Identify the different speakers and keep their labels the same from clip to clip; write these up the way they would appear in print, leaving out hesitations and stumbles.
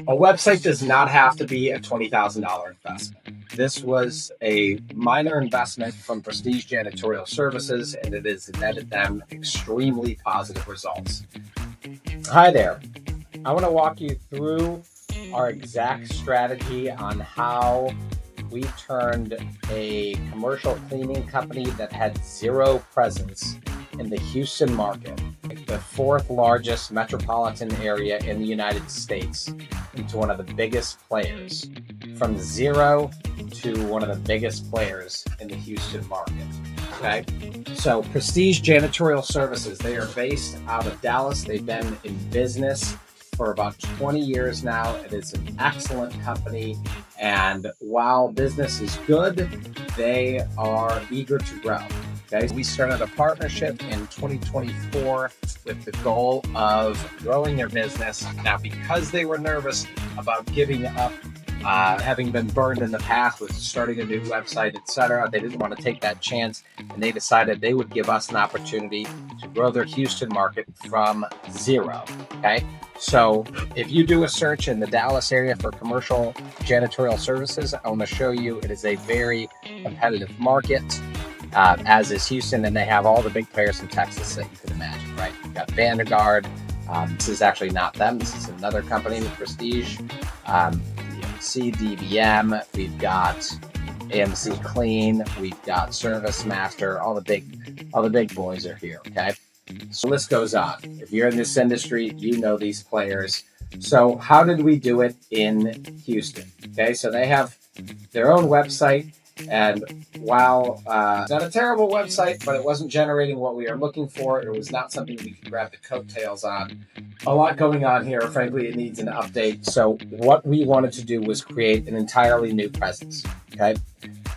Speaker 1: A website does not have to be a $20,000 investment. This was a minor investment from Prestige Janitorial Services, and it has netted them extremely positive results. Hi there. I want to walk you through our exact strategy on how we turned a commercial cleaning company that had zero presence in the Houston market, the fourth largest metropolitan area in the United States, into one of the biggest players, from zero to one of the biggest players in the Houston market. Okay, so Prestige Janitorial Services, they are based out of Dallas. They've been in business for about 20 years now. It is an excellent company, and while business is good, they are eager to grow. Okay, we started a partnership in 2024 with the goal of growing their business. Now, because they were nervous about giving up, having been burned in the past with starting a new website, etc., they didn't want to take that chance, and they decided they would give us an opportunity to grow their Houston market from zero. Okay, so if you do a search in the Dallas area for commercial janitorial services, I want to show you it is a very competitive market, as is Houston, and they have all the big players in Texas that you can imagine, right? You've got Vanguard. This is actually not them. This is another company with Prestige. CDBM, we've got AMC Clean, we've got ServiceMaster, all the big boys are here. Okay, so the list goes on. If you're in this industry, you know these players. So how did we do it in Houston? Okay, so they have their own website, and while it's not a terrible website, but it wasn't generating what we are looking for. It was not something we could grab the coattails on. A lot going on here. Frankly, it needs an update. So what we wanted to do was create an entirely new presence. Okay,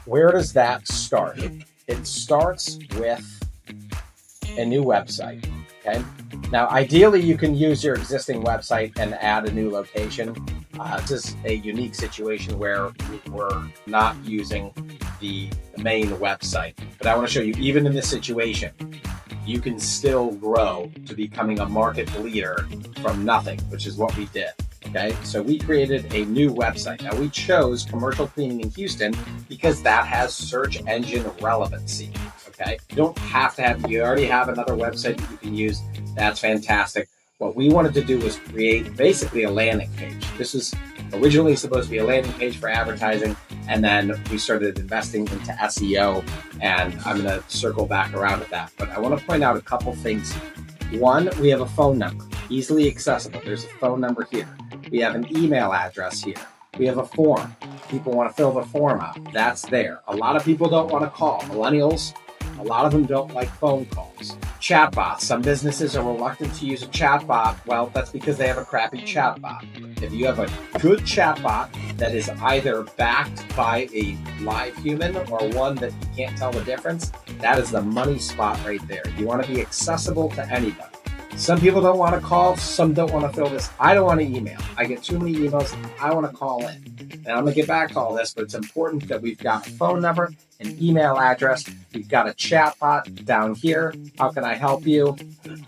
Speaker 1: where does that start? It starts with a new website. Okay, now ideally you can use your existing website and add a new location. This is a unique situation where we're not using the main website, but I want to show you, even in this situation, you can still grow to becoming a market leader from nothing, which is what we did. Okay, so we created a new website. Now, we chose commercial cleaning in Houston because that has search engine relevancy. Okay, you don't have to have, you already have another website that you can use. That's fantastic. What we wanted to do was create basically a landing page. This was originally supposed to be a landing page for advertising, and then we started investing into SEO, and I'm going to circle back around at that. But I want to point out a couple things. One, we have a phone number, easily accessible. There's a phone number here. We have an email address here. We have a form. People want to fill the form out. That's there. A lot of people don't want to call. Millennials, a lot of them don't like phone calls. Chatbots. Some businesses are reluctant to use a chatbot. Well, that's because they have a crappy chatbot. If you have a good chatbot that is either backed by a live human or one that you can't tell the difference, that is the money spot right there. You want to be accessible to anybody. Some people don't want to call. Some don't want to fill this. I don't want to email. I get too many emails. I want to call in. And I'm going to get back to all this, but it's important that we've got a phone number, an email address. We've got a chat bot down here. How can I help you?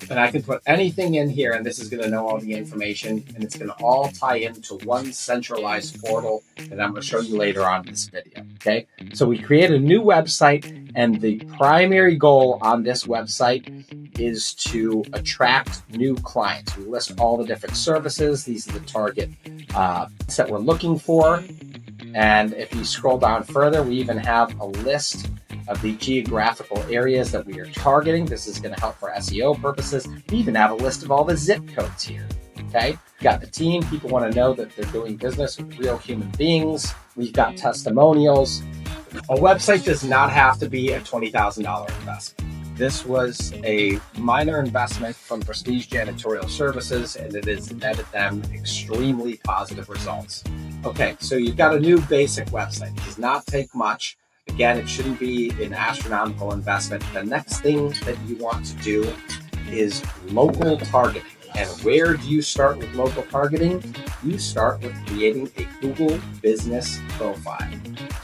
Speaker 1: And I can put anything in here, and this is going to know all the information, and it's going to all tie into one centralized portal that I'm going to show you later on in this video. Okay, so we create a new website, and the primary goal on this website is to attract new clients. We list all the different services. These are the target that we're looking for. And if you scroll down further, we even have a list of the geographical areas that we are targeting. This is going to help for SEO purposes. We even have a list of all the zip codes here. Okay, we've got the team. People want to know that they're doing business with real human beings. We've got testimonials. A website does not have to be a $20,000 investment. This was a minor investment from Prestige Janitorial Services, and it has netted them extremely positive results. Okay, so you've got a new basic website. It does not take much. Again, it shouldn't be an astronomical investment. The next thing that you want to do is local targeting. And where do you start with local targeting? You start with creating a Google business profile.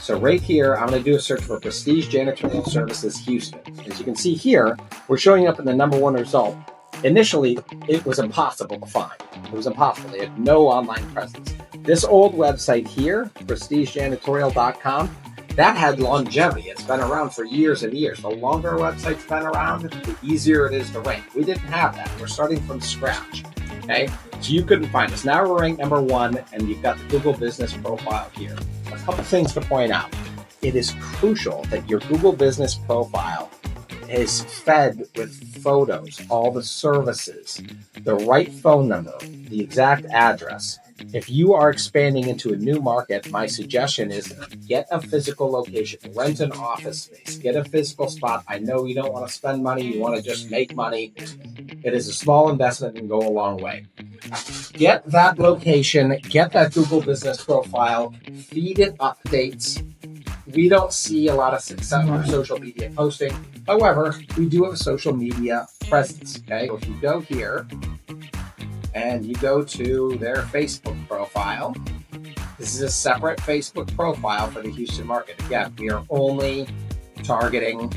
Speaker 1: So right here, I'm going to do a search for Prestige Janitorial Services Houston. As you can see here, we're showing up in the #1 result Initially, it was impossible to find. It was impossible. They had no online presence. This old website here, prestigejanitorial.com, that had longevity. It's been around for years and years. The longer a website's been around, the easier it is to rank. We didn't have that. We're starting from scratch. Okay, so you couldn't find us. Now we're ranked number 1, and you've got the Google Business Profile here. A couple things to point out. It is crucial that your Google Business Profile is fed with photos, all the services, the right phone number, the exact address. If you are expanding into a new market, my suggestion is get a physical location, rent an office space, get a physical spot. I know you don't want to spend money, you want to just make money. It is a small investment and go a long way. Get that location, get that Google Business Profile, feed it updates. We don't see a lot of success for social media posting. However, we do have a social media presence. Okay, if you go here and you go to their Facebook profile, this is a separate Facebook profile for the Houston market. Again, we are only targeting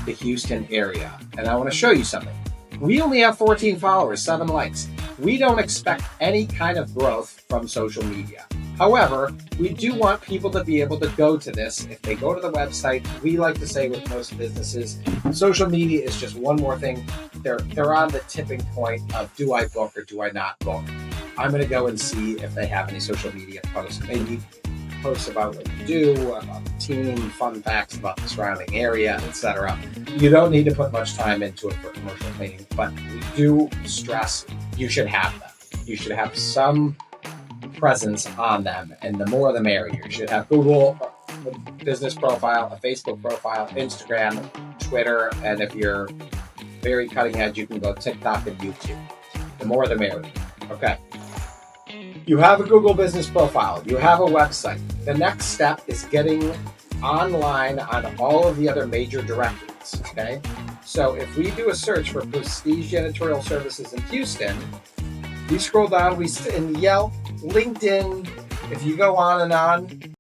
Speaker 1: the Houston area. And I want to show you something. We only have 14 followers, 7 likes. We don't expect any kind of growth from social media. However, we do want people to be able to go to this. If they go to the website, we like to say with most businesses, social media is just one more thing. They're on the tipping point of, do I book or do I not book? I'm going to go and see if they have any social media posts. Maybe posts about what you do, about the team, fun facts about the surrounding area, etc. You don't need to put much time into it for commercial cleaning, but we do stress you should have them. You should have some presence on them, and the more the merrier. You should have Google Business Profile, a Facebook profile, Instagram, Twitter, and if you're very cutting edge, you can go TikTok and YouTube. The more the merrier. Okay. You have a Google Business Profile. You have a website. The next step is getting online on all of the other major directories. Okay. So if we do a search for Prestige Janitorial Services in Houston, we scroll down, we in Yelp, LinkedIn, if you go on and on,